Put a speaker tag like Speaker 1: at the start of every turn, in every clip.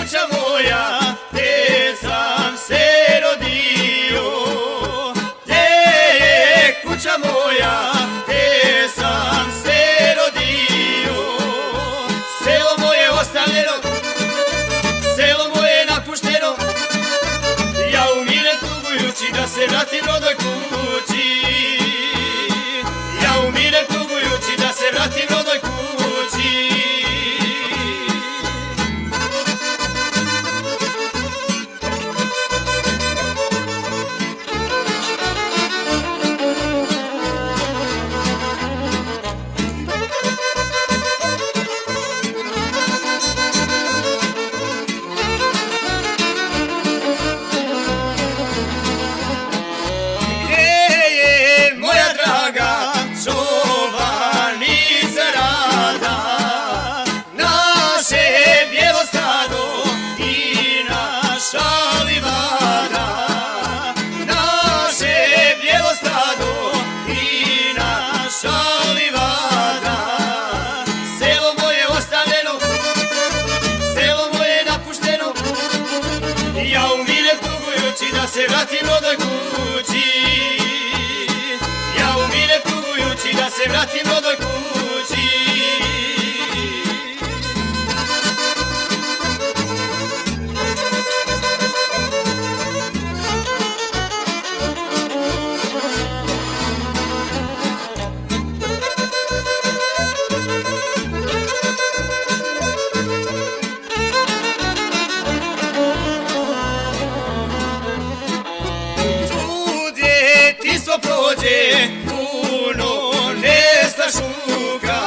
Speaker 1: kuća moja, te sam se rodio. Te je kuća moja, te sam se rodio. Selo moje ostavljeno, selo moje napušteno, ja umirem tugujući da se vratim rodnoj kući. Ja umirem tugujući da se vratim rodnoj kući. Da se vratim rodnoj kući. Ja umirem tugujući da se vratim rodnoj kući. Prođe puno nestašuka,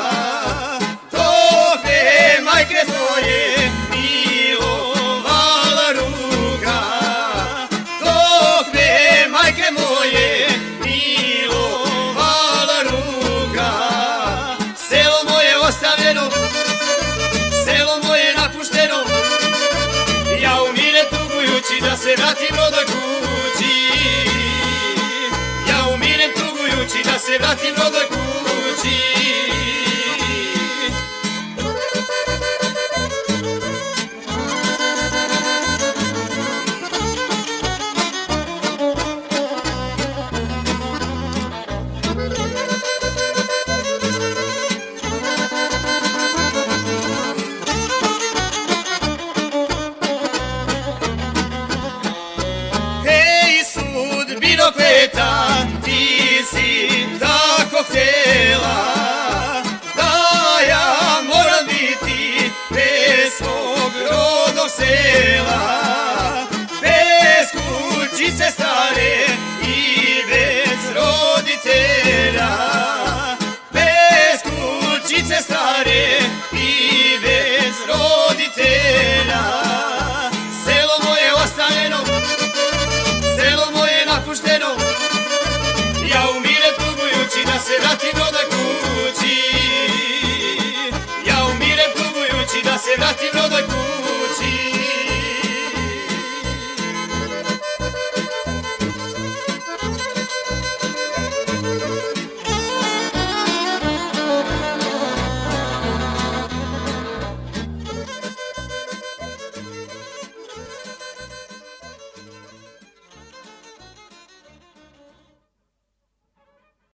Speaker 1: dok me majke tvoje milovala ruka. Dok me majke moje milovala ruka. Selo moje ostavljeno, selo moje napušteno, ja umirem tugujući da se vratim rodnoj kući. Da se vratim rodnoj kući. Hej, sudbino peta, ti si tako htjela da ja moram biti bez svog rodnog sela, bez kućice stare i bez roditelja. Bez kućice stare i bez roditelja. Selo moje ostavljeno, selo moje napušteno, ja umirem tugujući da se vratim rodnoj kući. Ja umirem tugujući da se vratim rodnoj kući.